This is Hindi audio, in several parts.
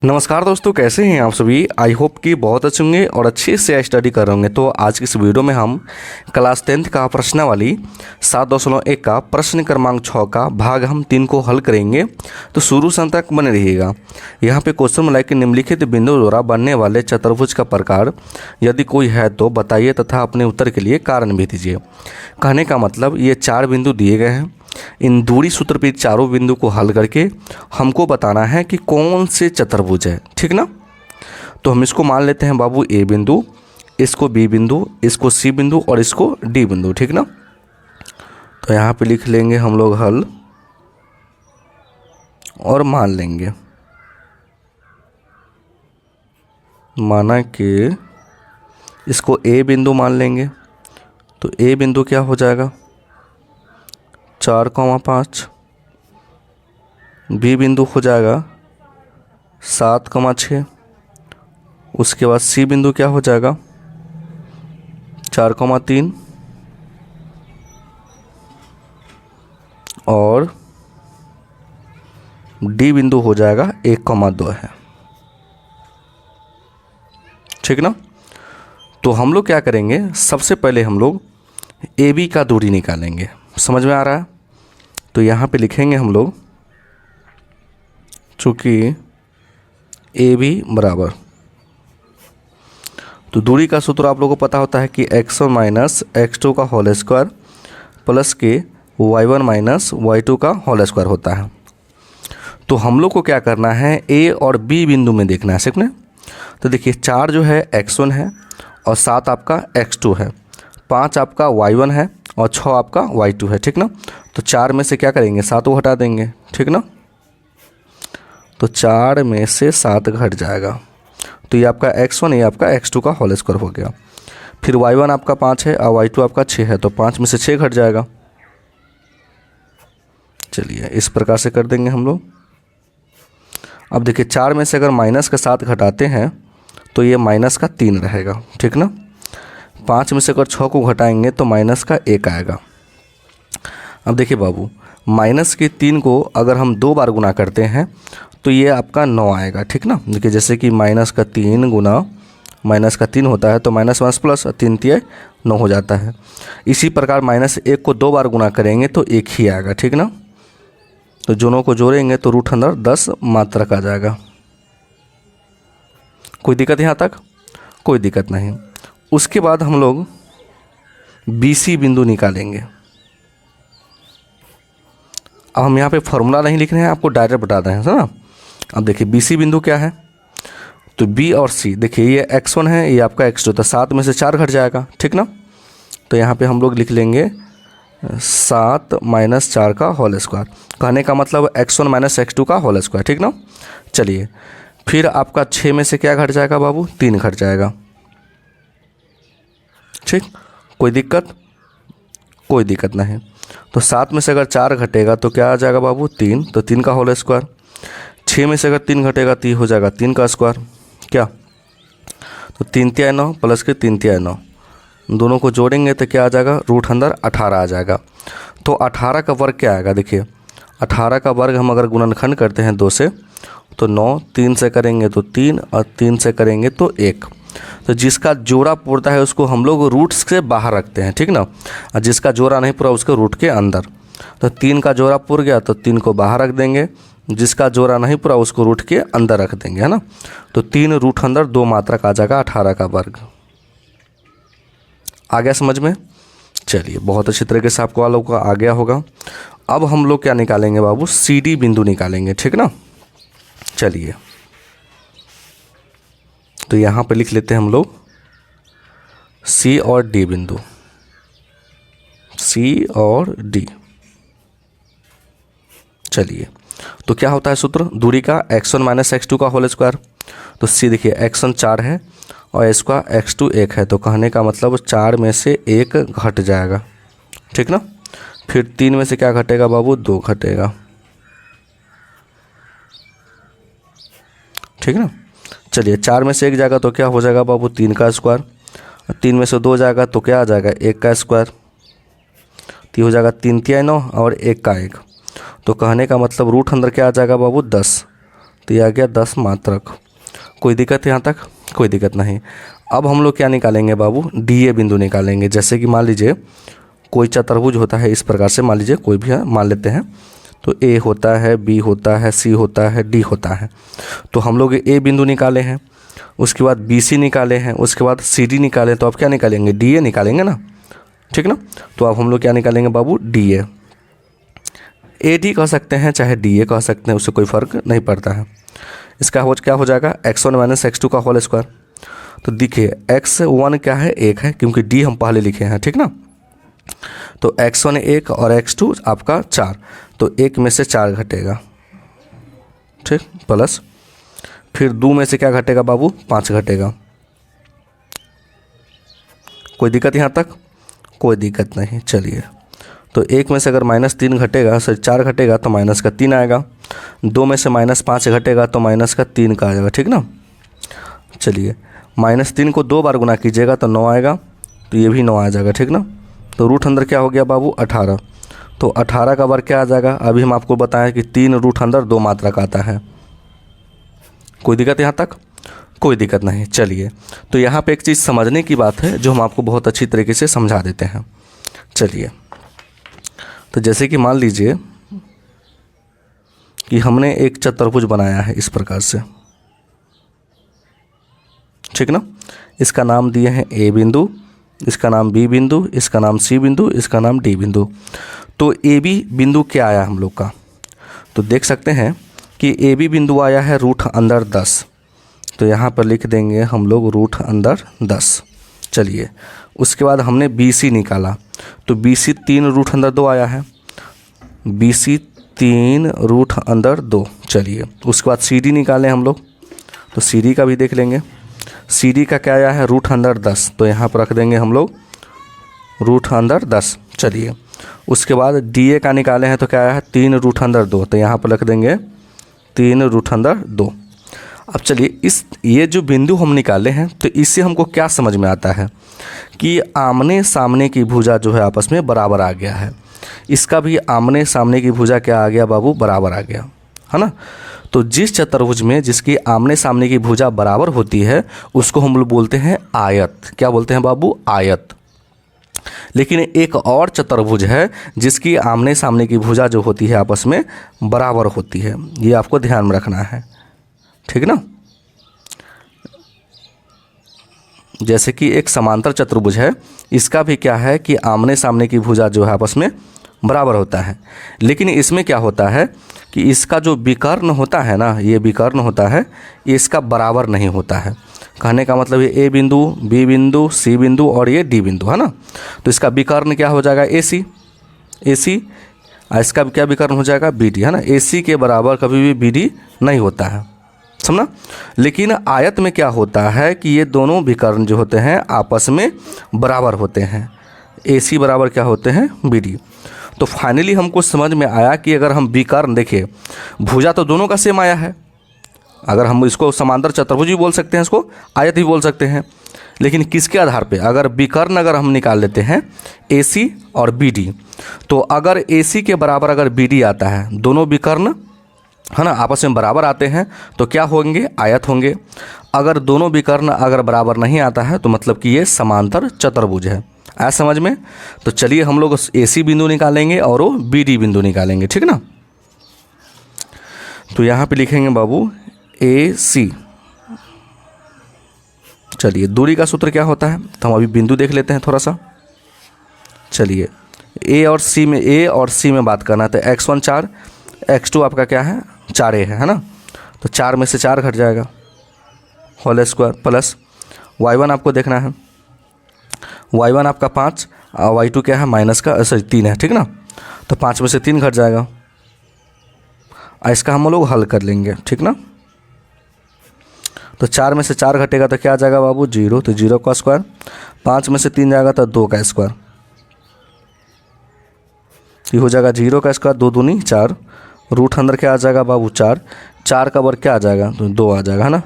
नमस्कार दोस्तों, कैसे हैं आप सभी। आई होप कि बहुत अच्छे होंगे और अच्छे से स्टडी कर रहे होंगे। तो आज की इस वीडियो में हम क्लास 10th का प्रश्नावली 7.1 का प्रश्न क्रमांक 6 का भाग हम 3 को हल करेंगे। तो शुरू से अंत तक बने रहिएगा। यहाँ पे क्वेश्चन में कि निम्नलिखित बिंदु द्वारा बनने वाले चतुर्भुज का प्रकार यदि कोई है तो बताइए तथा अपने उत्तर के लिए कारण भी दीजिए। कहने का मतलब ये 4 बिंदु दिए गए हैं। इन दूरी सूत्र पे चारों बिंदु को हल करके हमको बताना है कि कौन से चतुर्भुज है, ठीक ना। तो हम इसको मान लेते हैं बाबू ए बिंदु, इसको बी बिंदु, इसको सी बिंदु और इसको डी बिंदु, ठीक ना। तो यहाँ पे लिख लेंगे हम लोग हल और मान लेंगे। माना कि इसको ए बिंदु मान लेंगे तो ए बिंदु क्या हो जाएगा 4,5। बी बिंदु हो जाएगा 7,6। उसके बाद सी बिंदु क्या हो जाएगा 4,3 और डी बिंदु हो जाएगा 1,2 है, ठीक ना। तो हम लोग क्या करेंगे, सबसे पहले हम लोग ए बी का दूरी निकालेंगे। समझ में आ रहा है। तो यहाँ पे लिखेंगे हम लोग, चूँकि ए बी बराबर, तो दूरी का सूत्र आप लोगों को पता होता है कि x1 माइनस x2 का होल स्क्वायर प्लस के y1 माइनस y2 का होल स्क्वायर होता है। तो हम लोग को क्या करना है, ए और बी बिंदु में देखना है सीखने। तो देखिए 4 जो है x1 है और 7 आपका x2 है, 5 आपका y1 है और 6 आपका y2 है, ठीक ना। तो 4 में से क्या करेंगे 7 को हटा देंगे, ठीक ना। तो 4 में से 7 घट जाएगा। तो ये आपका x1, ये आपका x2 का होल स्क्वायर हो गया। फिर y1 आपका 5 है और y2 आपका 6 है, तो 5 में से 6 घट जाएगा। चलिए इस प्रकार से कर देंगे हम लोग। अब देखिए 4 में से अगर माइनस का 7 घटाते हैं तो ये माइनस का 3 रहेगा, ठीक ना। 5 में से अगर 6 को घटाएंगे तो माइनस का 1 आएगा। अब देखिए बाबू, माइनस के 3 को अगर हम 2 बार गुना करते हैं तो ये आपका 9 आएगा, ठीक ना। देखिए जैसे कि माइनस का 3 गुना माइनस का 3 होता है तो माइनस 1 प्लस 3 तिया 9 हो जाता है। इसी प्रकार माइनस 1 को 2 बार गुना करेंगे तो 1 ही आएगा, ठीक ना। तो दोनों को जोड़ेंगे तो रूट अंदर 10 मात्रक आ जाएगा। कोई दिक्कत यहाँ तक? कोई दिक्कत नहीं। उसके बाद हम लोग बी सी बिंदु निकालेंगे। अब हम यहाँ पे फॉर्मूला नहीं लिख रहे हैं, आपको डायरेक्ट बता रहे हैं, है ना। अब देखिए बी सी बिंदु क्या है, तो बी और सी, देखिए ये x1 है, ये आपका x2, तो 7 में से 4 घट जाएगा, ठीक ना। तो यहाँ पे हम लोग लिख लेंगे 7 माइनस 4 का होल स्क्वायर। कहने का मतलब x1 माइनस x2 का होल स्क्वायर, ठीक ना। चलिए फिर आपका 6 में से क्या घट जाएगा बाबू, 3 घट जाएगा, ठीक। कोई दिक्कत? कोई दिक्कत नहीं। तो 7 में से अगर 4 घटेगा तो क्या आ जाएगा बाबू 3, तो 3 का होल स्क्वायर। 6 में से अगर 3 घटेगा तो ये हो जाएगा 3 का स्क्वायर, क्या। तो 3 तिया 9 प्लस के 3 तिया 9, दोनों को जोड़ेंगे तो क्या आ जाएगा, रूट अंदर 18 आ जाएगा। तो 18 का वर्ग क्या आएगा, देखिए 18 का वर्ग हम अगर गुणनखंड करते हैं 2 से तो 9, 3 से करेंगे तो 3 और 3 से करेंगे तो 1। तो जिसका जोड़ा पूरता है उसको हम लोग रूट से बाहर रखते हैं, ठीक ना। और जिसका जोड़ा नहीं पूरा उसको रूट के अंदर। तो 3 का जोड़ा पूर गया तो 3 को बाहर रख देंगे, जिसका जोड़ा नहीं पूरा उसको रूट के अंदर रख देंगे, है ना। तो 3 रूट अंदर 2 मात्रक आ जाएगा 18 का वर्ग। आ गया समझ में? चलिए बहुत अच्छी तरीके से आपको वालों का आ गया होगा। अब हम लोग क्या निकालेंगे बाबू, सी डी बिंदु निकालेंगे, ठीक ना। चलिए तो यहाँ पे लिख लेते हैं हम लोग सी और डी बिंदु, सी और डी। चलिए तो क्या होता है सूत्र, दूरी का x1 माइनस x2 का होल स्क्वायर। तो सी देखिए x1 4 है और इसका x2 1 है, तो कहने का मतलब 4 में से 1 घट जाएगा, ठीक ना। फिर 3 में से क्या घटेगा बाबू, 2 घटेगा, ठीक ना। चलिए 4 में से 1 जाएगा तो क्या हो जाएगा बाबू 3 का स्क्वायर, 3 में से 2 जाएगा तो क्या आ जाएगा 1 का स्क्वायर। तो हो जाएगा 3 तिया 9 और 1 का 1। तो कहने का मतलब रूट अंदर क्या आ जाएगा बाबू 10। तो ये आ गया 10 मात्रक। कोई दिक्कत यहाँ तक? कोई दिक्कत नहीं। अब हम लोग क्या निकालेंगे बाबू? डीए बिंदु निकालेंगे। जैसे कि मान लीजिए कोई चतुर्भुज होता है इस प्रकार से, मान लीजिए कोई भी है, मान लेते हैं। तो ए होता है, बी होता है, सी होता है, डी होता है। तो हम लोग ए बिंदु निकाले हैं, उसके बाद बी सी निकाले हैं, उसके बाद सी डी निकाले। तो अब क्या निकालेंगे? डी ए निकालेंगे ना, ठीक ना। तो अब हम लोग क्या निकालेंगे बाबू? डी ए डी कह सकते हैं, चाहे डी ए कह सकते हैं, उससे कोई फ़र्क नहीं पड़ता है। इसका क्या हो जाएगा? x1 माइनस x2 का होल स्क्वायर। तो देखिए x1 क्या है? 1 है, क्योंकि डी हम पहले लिखे हैं, ठीक ना। तो x1 1 और x2 आपका 4, तो 1 में से 4 घटेगा, ठीक, प्लस फिर 2 में से क्या घटेगा बाबू? 5 घटेगा। कोई दिक्कत यहाँ तक? कोई दिक्कत नहीं। चलिए, तो 1 में से अगर -3 घटेगा, सर 4 घटेगा तो माइनस का 3 आएगा। 2 में से -5 घटेगा तो माइनस का 3 का आएगा, ठीक ना। चलिए, -3 को 2 बार गुना कीजिएगा तो 9 आएगा, तो ये भी 9 आ जाएगा, ठीक ना। तो रूट अंदर क्या हो गया बाबू? 18। तो 18 का बार क्या आ जाएगा? अभी हम आपको बताएं कि 3 रूट अंदर 2 मात्रक आता है। कोई दिक्कत यहाँ तक? कोई दिक्कत नहीं। चलिए, तो यहाँ पे एक चीज़ समझने की बात है जो हम आपको बहुत अच्छी तरीके से समझा देते हैं। चलिए, तो जैसे कि मान लीजिए कि हमने एक चतुर्भुज बनाया है इस प्रकार से, ठीक ना। इसका नाम दिए हैं ए बिंदु, इसका नाम बी बिंदु, इसका नाम सी बिंदु, इसका नाम डी बिंदु। तो ए बी बिंदु क्या आया हम लोग का? तो देख सकते हैं कि ए बी बिंदु आया है रूट अंदर 10। तो यहाँ पर लिख देंगे हम लोग रूट अंदर 10। चलिए, उसके बाद हमने बी सी निकाला, तो बी सी 3 रूट अंदर 2 आया है, बी सी 3 रूट अंदर 2। चलिए, उसके बाद सी डी निकालें हम लोग, तो सी डी का भी देख लेंगे। सी डी का क्या आया है? रूट अंदर 10, तो यहाँ पर रख देंगे हम लोग रूट अंदर 10। चलिए, उसके बाद डी ए का निकाले हैं तो क्या आया है? 3 रूट अंदर 2, तो यहाँ पर रख देंगे 3 रूट अंदर 2। अब चलिए, ये जो बिंदु हम निकाले हैं, तो इससे हमको क्या समझ में आता है कि आमने सामने की भुजा जो है आपस में बराबर आ गया है। इसका भी आमने सामने की भुजा क्या आ गया बाबू? बराबर आ गया, है ना। तो जिस चतुर्भुज में जिसकी आमने सामने की भुजा बराबर होती है उसको हम लोग बोलते हैं आयत। क्या बोलते हैं बाबू? आयत। लेकिन एक और चतुर्भुज है जिसकी आमने सामने की भुजा जो होती है आपस में बराबर होती है, ये आपको ध्यान में रखना है, ठीक ना। जैसे कि एक समांतर चतुर्भुज है, इसका भी क्या है कि आमने सामने की भुजा जो है आपस में बराबर होता है। लेकिन इसमें क्या होता है कि इसका जो विकर्ण होता है ना, ये विकर्ण होता है, ये इसका बराबर नहीं होता है। कहने का मतलब ये ए बिंदु, बी बिंदु, सी बिंदु और ये डी बिंदु, है ना। तो इसका विकर्ण क्या हो जाएगा? ए सी। ए सी, इसका क्या विकर्ण हो जाएगा? बी डी, है ना। ए सी के बराबर कभी भी बी डी नहीं होता है, समझना। लेकिन आयत में क्या होता है कि ये दोनों विकर्ण जो होते हैं आपस में बराबर होते हैं। ए सी बराबर क्या होते हैं? B D. तो फाइनली हमको समझ में आया कि अगर हम विकर्ण देखिए, भुजा तो दोनों का सेम आया है। अगर हम इसको समांतर चतुर्भुज भी बोल सकते हैं, इसको आयत भी बोल सकते हैं। लेकिन किसके आधार पे? अगर विकर्ण अगर हम निकाल लेते हैं ए सी और बी डी, तो अगर ए सी के बराबर अगर बी डी आता है, दोनों विकर्ण, है ना, आपस में बराबर आते हैं तो क्या होंगे? आयत होंगे। अगर दोनों विकर्ण अगर बराबर नहीं आता है तो मतलब कि ये समांतर चतुर्भुज है। आया समझ में? तो चलिए हम लोग ए सी बिंदु निकालेंगे और वो बी डी बिंदु निकालेंगे, ठीक ना। तो यहाँ पे लिखेंगे बाबू ए सी। चलिए, दूरी का सूत्र क्या होता है? तो हम अभी बिंदु देख लेते हैं थोड़ा सा। चलिए, ए और सी में बात करना है, तो x1 4, x2 आपका क्या है? 4a है ना। तो 4 में से 4 घट जाएगा, होल स्क्वायर, प्लस y1 आपको देखना है, y1 आपका 5 और y2 क्या है? माइनस का 3 है, ठीक ना। तो 5 में से 3 घट जाएगा, इसका हम लोग हल कर लेंगे, ठीक ना। तो 4 में से 4 घटेगा तो क्या आ जाएगा बाबू? 0, तो 0 का स्क्वायर। 5 में से 3 जाएगा तो 2 का स्क्वायर, ये हो जाएगा 0 का स्क्वायर, 2 दूनी 4, रूट अंदर क्या आ जाएगा बाबू? 4, 4 का वर्ग क्या आ जाएगा? तो 2 आ जाएगा, है ना।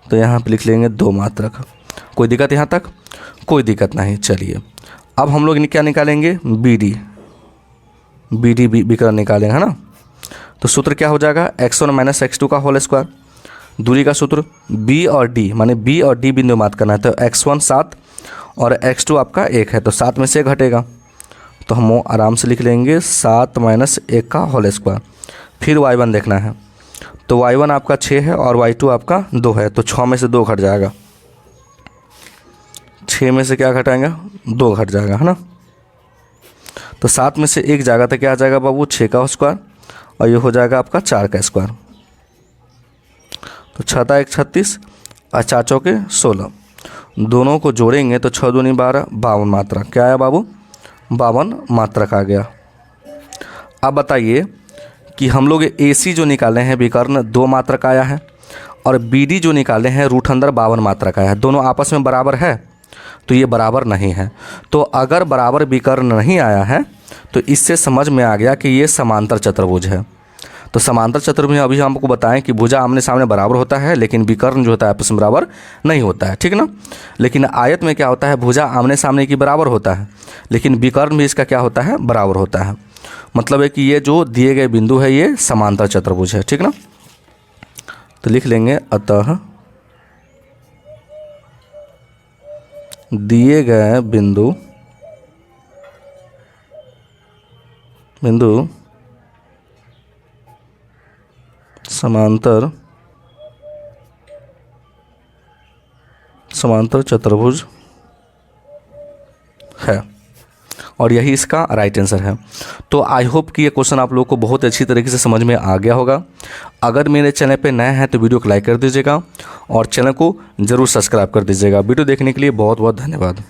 तो यहाँ पे लिख लेंगे 2 मात्रक। कोई दिक्कत यहाँ तक? कोई दिक्कत नहीं। चलिए, अब हम लोग क्या निकालेंगे? बी डी विकर्ण निकालेंगे, है ना। तो सूत्र क्या हो जाएगा, x1 माइनस x2 का होल स्क्वायर। दूरी का सूत्र b और d, माने b और d बिंदु मात करना है। तो x1 7 और x2 आपका 1 है, तो 7 में से 1 घटेगा, तो हम आराम से लिख लेंगे 7 माइनस 1 का होल स्क्वायर। फिर y1 देखना है, तो y1 आपका 6 है और y2 आपका 2 है, तो 6 में से 2 घट जाएगा। 6 में से क्या घटाएंगे, 2 घट जाएगा, है ना। तो 7 में से 1 जाएगा तो क्या आ जाएगा बाबू, 6 का स्क्वायर, और ये हो जाएगा आपका 4 का स्क्वायर। तो 6 1 36 और 4 चौके 16, दोनों को जोड़ेंगे तो 6 दूनी 12, 52 मात्रा। क्या आया बाबू, 52 मात्रक आ गया। अब बताइए कि हम लोग AC जो निकाले हैं विकर्ण 2 मात्रक आया है, और BD जो निकाले हैं रूट अंदर 52 मात्रक आया है, दोनों आपस में बराबर है, तो ये बराबर नहीं है। तो अगर बराबर विकर्ण नहीं आया है तो इससे समझ में आ गया कि ये समांतर चतुर्भुज है। तो समांतर चतुर्भुज में अभी हम आपको बताएं कि भुजा आमने सामने बराबर होता है, लेकिन विकर्ण जो होता है आपस में बराबर नहीं होता है, ठीक ना। लेकिन आयत में क्या होता है, भुजा आमने सामने की बराबर होता है, लेकिन विकर्ण भी इसका क्या होता है, बराबर होता है। मतलब है कि ये जो दिए गए बिंदु है ये समांतर चतुर्भुज है, ठीक ना। तो लिख लेंगे अतः दिए गए बिंदु समांतर चतुर्भुज है, और यही इसका राइट आंसर है। तो आई होप कि ये क्वेश्चन आप लोगों को बहुत अच्छी तरीके से समझ में आ गया होगा। अगर मेरे चैनल पे नए हैं तो वीडियो को लाइक कर दीजिएगा और चैनल को ज़रूर सब्सक्राइब कर दीजिएगा। वीडियो देखने के लिए बहुत बहुत धन्यवाद।